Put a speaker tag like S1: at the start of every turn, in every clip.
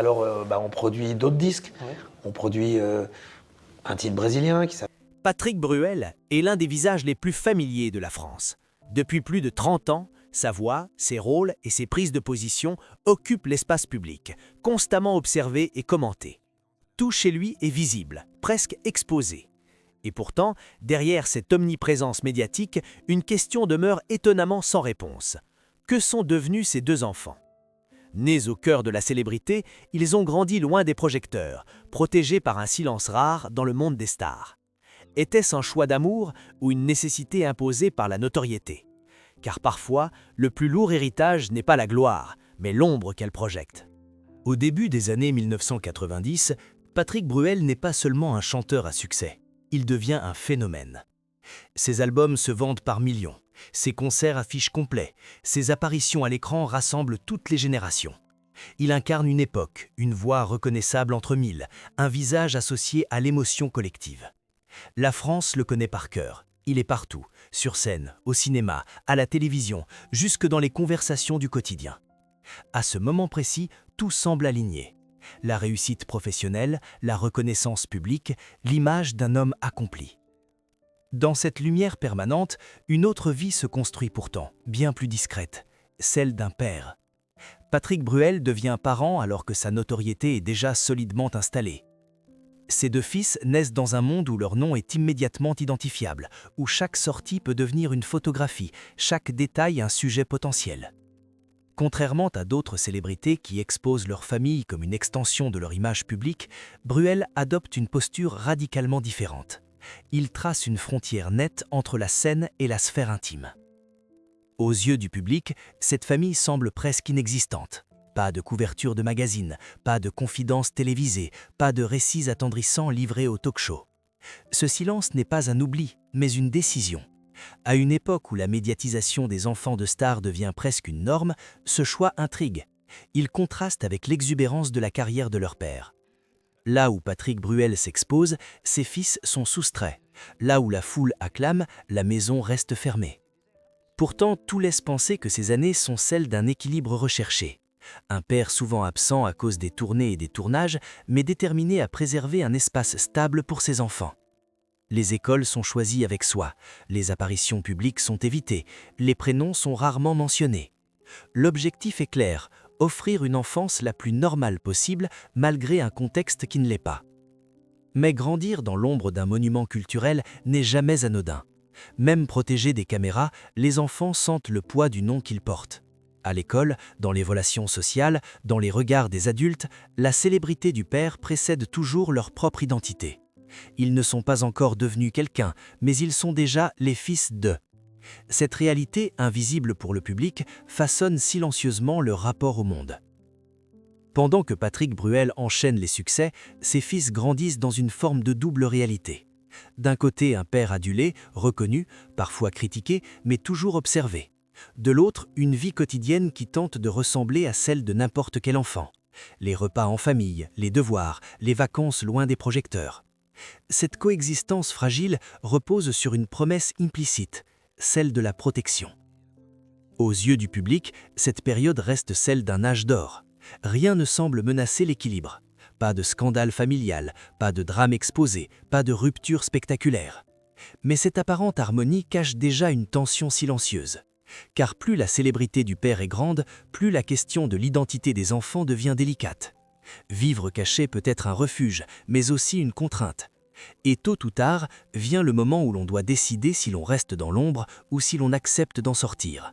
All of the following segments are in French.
S1: On produit d'autres disques.
S2: Ouais.
S1: On produit un titre brésilien qui s'appelle...
S3: Patrick Bruel est l'un des visages les plus familiers de la France. Depuis plus de 30 ans, sa voix, ses rôles et ses prises de position occupent l'espace public, constamment observés et commentés. Tout chez lui est visible, presque exposé. Et pourtant, derrière cette omniprésence médiatique, une question demeure étonnamment sans réponse. Que sont devenus ces deux enfants ? Nés au cœur de la célébrité, ils ont grandi loin des projecteurs, protégés par un silence rare dans le monde des stars. Était-ce un choix d'amour ou une nécessité imposée par la notoriété ? Car parfois, le plus lourd héritage n'est pas la gloire, mais l'ombre qu'elle projette. Au début des années 1990, Patrick Bruel n'est pas seulement un chanteur à succès, il devient un phénomène. Ses albums se vendent par millions, ses concerts affichent complets, ses apparitions à l'écran rassemblent toutes les générations. Il incarne une époque, une voix reconnaissable entre mille, un visage associé à l'émotion collective. La France le connaît par cœur. Il est partout, sur scène, au cinéma, à la télévision, jusque dans les conversations du quotidien. À ce moment précis, tout semble aligné. La réussite professionnelle, la reconnaissance publique, l'image d'un homme accompli. Dans cette lumière permanente, une autre vie se construit pourtant, bien plus discrète, celle d'un père. Patrick Bruel devient parent alors que sa notoriété est déjà solidement installée. Ses deux fils naissent dans un monde où leur nom est immédiatement identifiable, où chaque sortie peut devenir une photographie, chaque détail un sujet potentiel. Contrairement à d'autres célébrités qui exposent leur famille comme une extension de leur image publique, Bruel adopte une posture radicalement différente. Il trace une frontière nette entre la scène et la sphère intime. Aux yeux du public, cette famille semble presque inexistante. Pas de couverture de magazine, pas de confidences télévisées, pas de récits attendrissants livrés au talk-show. Ce silence n'est pas un oubli, mais une décision. À une époque où la médiatisation des enfants de stars devient presque une norme, ce choix intrigue. Il contraste avec l'exubérance de la carrière de leur père. Là où Patrick Bruel s'expose, ses fils sont soustraits. Là où la foule acclame, la maison reste fermée. Pourtant, tout laisse penser que ces années sont celles d'un équilibre recherché. Un père souvent absent à cause des tournées et des tournages, mais déterminé à préserver un espace stable pour ses enfants. Les écoles sont choisies avec soin, les apparitions publiques sont évitées, les prénoms sont rarement mentionnés. L'objectif est clair, offrir une enfance la plus normale possible malgré un contexte qui ne l'est pas. Mais grandir dans l'ombre d'un monument culturel n'est jamais anodin. Même protégés des caméras, les enfants sentent le poids du nom qu'ils portent. À l'école, dans les relations sociales, dans les regards des adultes, la célébrité du père précède toujours leur propre identité. Ils ne sont pas encore devenus quelqu'un, mais ils sont déjà les fils d'eux. Cette réalité, invisible pour le public, façonne silencieusement leur rapport au monde. Pendant que Patrick Bruel enchaîne les succès, ses fils grandissent dans une forme de double réalité. D'un côté, un père adulé, reconnu, parfois critiqué, mais toujours observé. De l'autre, une vie quotidienne qui tente de ressembler à celle de n'importe quel enfant. Les repas en famille, les devoirs, les vacances loin des projecteurs. Cette coexistence fragile repose sur une promesse implicite, celle de la protection. Aux yeux du public, cette période reste celle d'un âge d'or. Rien ne semble menacer l'équilibre. Pas de scandale familial, pas de drame exposé, pas de rupture spectaculaire. Mais cette apparente harmonie cache déjà une tension silencieuse. Car plus la célébrité du père est grande, plus la question de l'identité des enfants devient délicate. Vivre caché peut être un refuge, mais aussi une contrainte. Et tôt ou tard, vient le moment où l'on doit décider si l'on reste dans l'ombre ou si l'on accepte d'en sortir.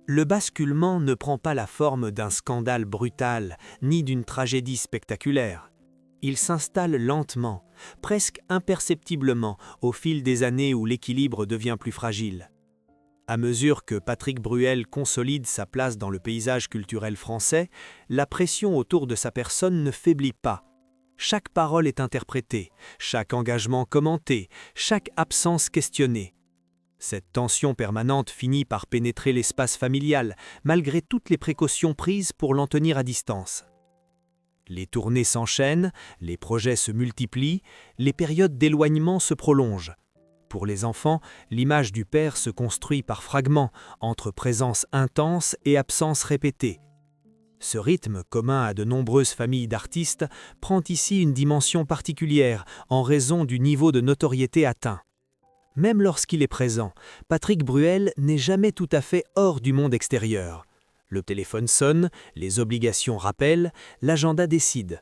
S3: Le basculement ne prend pas la forme d'un scandale brutal, ni d'une tragédie spectaculaire. Il s'installe lentement, presque imperceptiblement, au fil des années où l'équilibre devient plus fragile. À mesure que Patrick Bruel consolide sa place dans le paysage culturel français, la pression autour de sa personne ne faiblit pas. Chaque parole est interprétée, chaque engagement commenté, chaque absence questionnée. Cette tension permanente finit par pénétrer l'espace familial, malgré toutes les précautions prises pour l'en tenir à distance. Les tournées s'enchaînent, les projets se multiplient, les périodes d'éloignement se prolongent. Pour les enfants, l'image du père se construit par fragments, entre présence intense et absence répétée. Ce rythme, commun à de nombreuses familles d'artistes, prend ici une dimension particulière en raison du niveau de notoriété atteint. Même lorsqu'il est présent, Patrick Bruel n'est jamais tout à fait hors du monde extérieur. Le téléphone sonne, les obligations rappellent, l'agenda décide.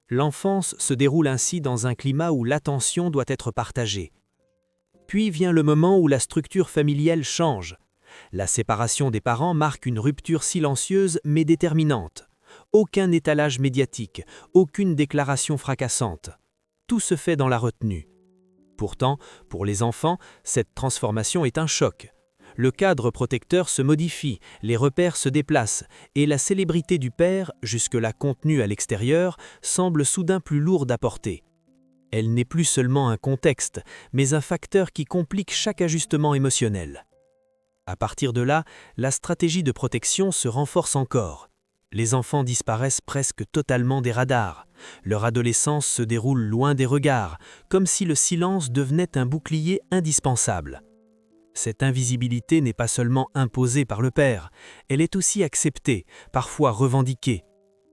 S3: L'enfance se déroule ainsi dans un climat où l'attention doit être partagée. Puis vient le moment où la structure familiale change. La séparation des parents marque une rupture silencieuse mais déterminante. Aucun étalage médiatique, aucune déclaration fracassante. Tout se fait dans la retenue. Pourtant, pour les enfants, cette transformation est un choc. Le cadre protecteur se modifie, les repères se déplacent, et la célébrité du père, jusque-là contenue à l'extérieur, semble soudain plus lourde à porter. Elle n'est plus seulement un contexte, mais un facteur qui complique chaque ajustement émotionnel. À partir de là, la stratégie de protection se renforce encore. Les enfants disparaissent presque totalement des radars. Leur adolescence se déroule loin des regards, comme si le silence devenait un bouclier indispensable. Cette invisibilité n'est pas seulement imposée par le père, elle est aussi acceptée, parfois revendiquée.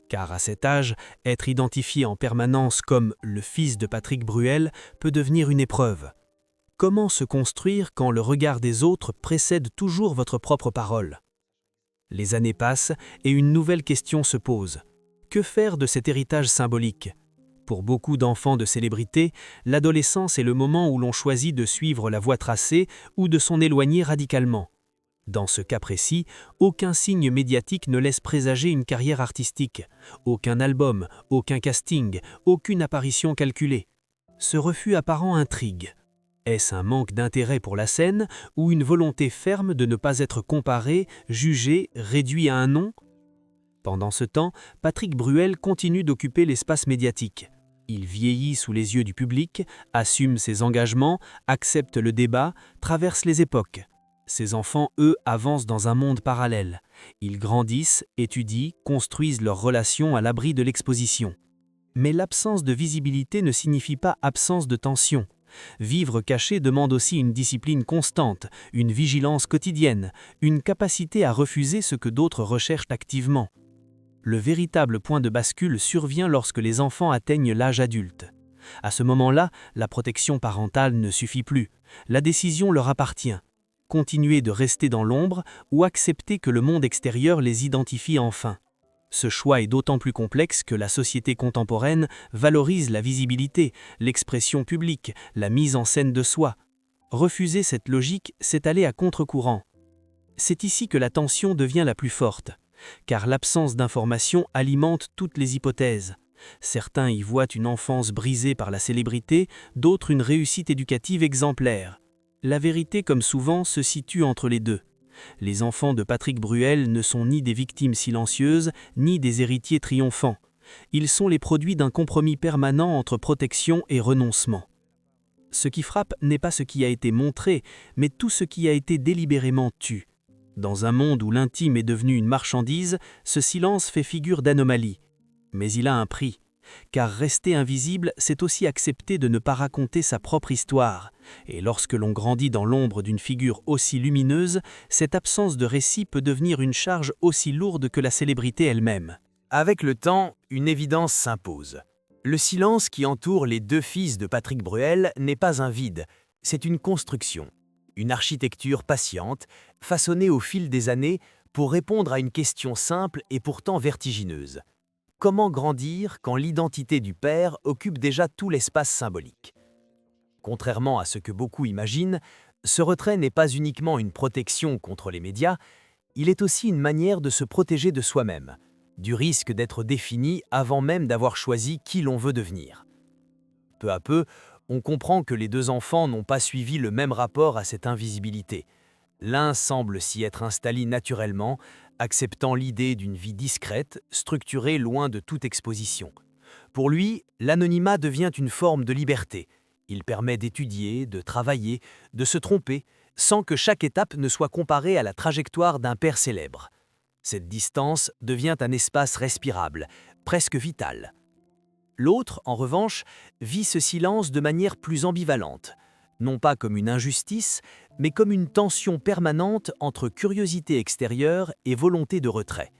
S3: Car à cet âge, être identifié en permanence comme le fils de Patrick Bruel peut devenir une épreuve. Comment se construire quand le regard des autres précède toujours votre propre parole ? Les années passent et une nouvelle question se pose. Que faire de cet héritage symbolique ? Pour beaucoup d'enfants de célébrités, l'adolescence est le moment où l'on choisit de suivre la voie tracée ou de s'en éloigner radicalement. Dans ce cas précis, aucun signe médiatique ne laisse présager une carrière artistique. Aucun album, aucun casting, aucune apparition calculée. Ce refus apparent intrigue. Est-ce un manque d'intérêt pour la scène ou une volonté ferme de ne pas être comparé, jugé, réduit à un nom ? Pendant ce temps, Patrick Bruel continue d'occuper l'espace médiatique. Il vieillit sous les yeux du public, assume ses engagements, accepte le débat, traverse les époques. Ses enfants, eux, avancent dans un monde parallèle. Ils grandissent, étudient, construisent leurs relations à l'abri de l'exposition. Mais l'absence de visibilité ne signifie pas absence de tension. Vivre caché demande aussi une discipline constante, une vigilance quotidienne, une capacité à refuser ce que d'autres recherchent activement. Le véritable point de bascule survient lorsque les enfants atteignent l'âge adulte. À ce moment-là, la protection parentale ne suffit plus. La décision leur appartient. Continuer de rester dans l'ombre ou accepter que le monde extérieur les identifie enfin. Ce choix est d'autant plus complexe que la société contemporaine valorise la visibilité, l'expression publique, la mise en scène de soi. Refuser cette logique, c'est aller à contre-courant. C'est ici que la tension devient la plus forte, car l'absence d'information alimente toutes les hypothèses. Certains y voient une enfance brisée par la célébrité, d'autres une réussite éducative exemplaire. La vérité, comme souvent, se situe entre les deux. Les enfants de Patrick Bruel ne sont ni des victimes silencieuses, ni des héritiers triomphants. Ils sont les produits d'un compromis permanent entre protection et renoncement. Ce qui frappe n'est pas ce qui a été montré, mais tout ce qui a été délibérément tu. Dans un monde où l'intime est devenu une marchandise, ce silence fait figure d'anomalie. Mais il a un prix. Car rester invisible, c'est aussi accepter de ne pas raconter sa propre histoire. Et lorsque l'on grandit dans l'ombre d'une figure aussi lumineuse, cette absence de récit peut devenir une charge aussi lourde que la célébrité elle-même.
S2: Avec le temps, une évidence s'impose. Le silence qui entoure les deux fils de Patrick Bruel n'est pas un vide, c'est une construction. Une architecture patiente, façonnée au fil des années pour répondre à une question simple et pourtant vertigineuse. Comment grandir quand l'identité du père occupe déjà tout l'espace symbolique ? Contrairement à ce que beaucoup imaginent, ce retrait n'est pas uniquement une protection contre les médias, il est aussi une manière de se protéger de soi-même, du risque d'être défini avant même d'avoir choisi qui l'on veut devenir. Peu à peu, on comprend que les deux enfants n'ont pas suivi le même rapport à cette invisibilité. L'un semble s'y être installé naturellement, acceptant l'idée d'une vie discrète, structurée loin de toute exposition. Pour lui, l'anonymat devient une forme de liberté. Il permet d'étudier, de travailler, de se tromper, sans que chaque étape ne soit comparée à la trajectoire d'un père célèbre. Cette distance devient un espace respirable, presque vital. L'autre, en revanche, vit ce silence de manière plus ambivalente, non pas comme une injustice, mais comme une tension permanente entre curiosité extérieure et volonté de retrait.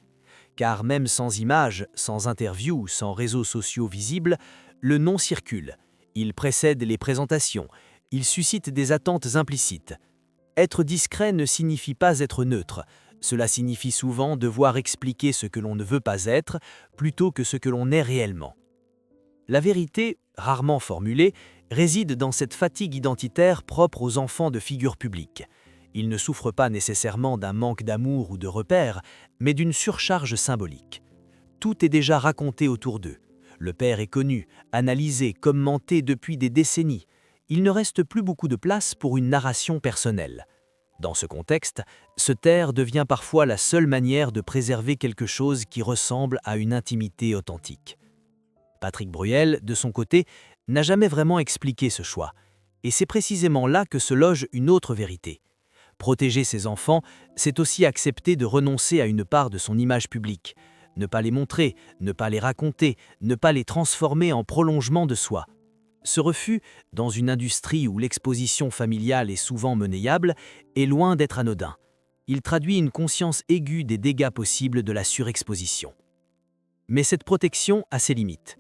S3: car même sans images, sans interviews, sans réseaux sociaux visibles, le nom circule. Il précède les présentations, il suscite des attentes implicites. Être discret ne signifie pas être neutre. Cela signifie souvent devoir expliquer ce que l'on ne veut pas être plutôt que ce que l'on est réellement. La vérité, rarement formulée, réside dans cette fatigue identitaire propre aux enfants de figures publiques. Ils ne souffrent pas nécessairement d'un manque d'amour ou de repères, mais d'une surcharge symbolique. Tout est déjà raconté autour d'eux. Le père est connu, analysé, commenté depuis des décennies. Il ne reste plus beaucoup de place pour une narration personnelle. Dans ce contexte, se taire devient parfois la seule manière de préserver quelque chose qui ressemble à une intimité authentique. Patrick Bruel, de son côté, n'a jamais vraiment expliqué ce choix. Et c'est précisément là que se loge une autre vérité. Protéger ses enfants, c'est aussi accepter de renoncer à une part de son image publique. Ne pas les montrer, ne pas les raconter, ne pas les transformer en prolongement de soi. Ce refus, dans une industrie où l'exposition familiale est souvent monnayable, est loin d'être anodin. Il traduit une conscience aiguë des dégâts possibles de la surexposition. Mais cette protection a ses limites.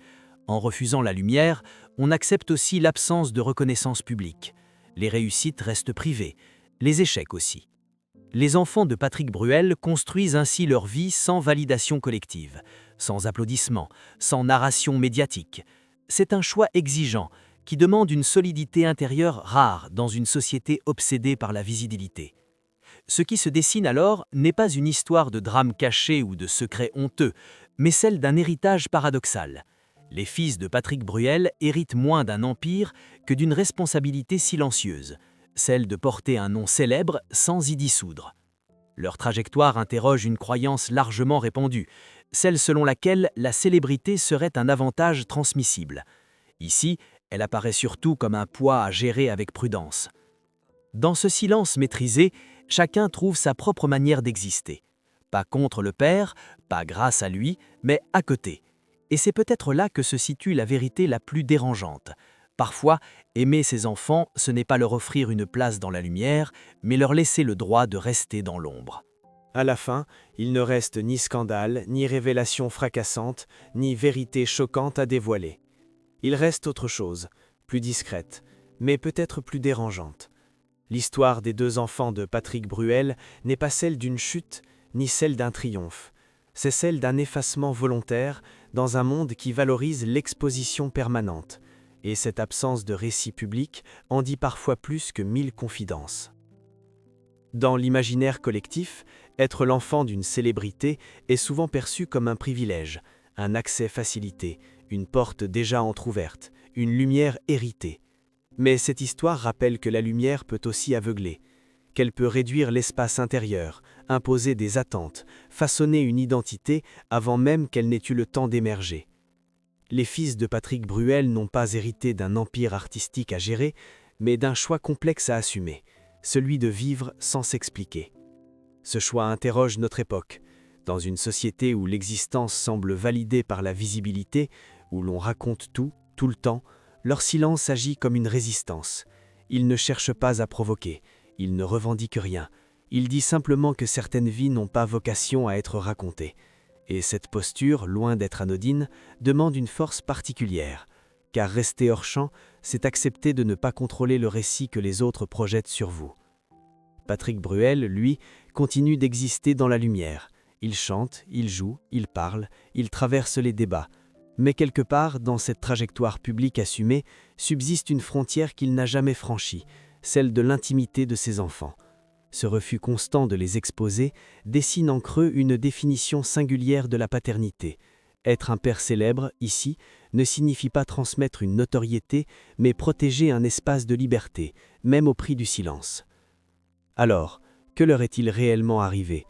S3: En refusant la lumière, on accepte aussi l'absence de reconnaissance publique. Les réussites restent privées, les échecs aussi. Les enfants de Patrick Bruel construisent ainsi leur vie sans validation collective, sans applaudissements, sans narration médiatique. C'est un choix exigeant qui demande une solidité intérieure rare dans une société obsédée par la visibilité. Ce qui se dessine alors n'est pas une histoire de drame caché ou de secret honteux, mais celle d'un héritage paradoxal. Les fils de Patrick Bruel héritent moins d'un empire que d'une responsabilité silencieuse, celle de porter un nom célèbre sans y dissoudre. Leur trajectoire interroge une croyance largement répandue, celle selon laquelle la célébrité serait un avantage transmissible. Ici, elle apparaît surtout comme un poids à gérer avec prudence. Dans ce silence maîtrisé, chacun trouve sa propre manière d'exister. Pas contre le père, pas grâce à lui, mais à côté. Et c'est peut-être là que se situe la vérité la plus dérangeante. Parfois, aimer ses enfants, ce n'est pas leur offrir une place dans la lumière, mais leur laisser le droit de rester dans l'ombre.
S4: À la fin, il ne reste ni scandale, ni révélation fracassante, ni vérité choquante à dévoiler. Il reste autre chose, plus discrète, mais peut-être plus dérangeante. L'histoire des deux enfants de Patrick Bruel n'est pas celle d'une chute, ni celle d'un triomphe. C'est celle d'un effacement volontaire dans un monde qui valorise l'exposition permanente. Et cette absence de récit public en dit parfois plus que 1000 confidences. Dans l'imaginaire collectif, être l'enfant d'une célébrité est souvent perçu comme un privilège, un accès facilité, une porte déjà entr'ouverte, une lumière héritée. Mais cette histoire rappelle que la lumière peut aussi aveugler, qu'elle peut réduire l'espace intérieur, imposer des attentes, façonner une identité avant même qu'elle n'ait eu le temps d'émerger. Les fils de Patrick Bruel n'ont pas hérité d'un empire artistique à gérer, mais d'un choix complexe à assumer, celui de vivre sans s'expliquer. Ce choix interroge notre époque. Dans une société où l'existence semble validée par la visibilité, où l'on raconte tout, tout le temps, leur silence agit comme une résistance. Il ne cherche pas à provoquer, il ne revendique rien. Il dit simplement que certaines vies n'ont pas vocation à être racontées. Et cette posture, loin d'être anodine, demande une force particulière. Car rester hors champ, c'est accepter de ne pas contrôler le récit que les autres projettent sur vous. Patrick Bruel, lui, continue d'exister dans la lumière. Il chante, il joue, il parle, il traverse les débats. Mais quelque part, dans cette trajectoire publique assumée, subsiste une frontière qu'il n'a jamais franchie, celle de l'intimité de ses enfants. Ce refus constant de les exposer dessine en creux une définition singulière de la paternité. Être un père célèbre, ici, ne signifie pas transmettre une notoriété, mais protéger un espace de liberté, même au prix du silence. Alors, que leur est-il réellement arrivé?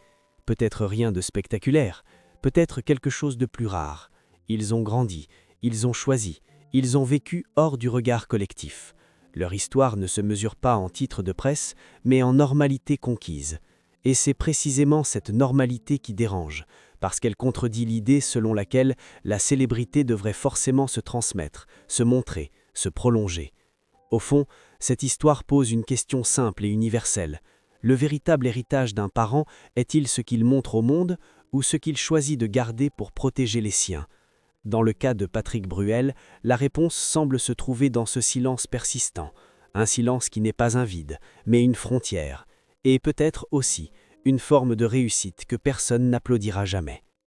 S4: Peut-être rien de spectaculaire, peut-être quelque chose de plus rare. Ils ont grandi, ils ont choisi, ils ont vécu hors du regard collectif. Leur histoire ne se mesure pas en titres de presse, mais en normalité conquise. Et c'est précisément cette normalité qui dérange, parce qu'elle contredit l'idée selon laquelle la célébrité devrait forcément se transmettre, se montrer, se prolonger. Au fond, cette histoire pose une question simple et universelle. Le véritable héritage d'un parent est-il ce qu'il montre au monde,
S3: ou ce qu'il choisit de garder pour protéger les siens? Dans le cas de Patrick Bruel, la réponse semble se trouver dans ce silence persistant, un silence qui n'est pas un vide, mais une frontière, et peut-être aussi une forme de réussite que personne n'applaudira jamais.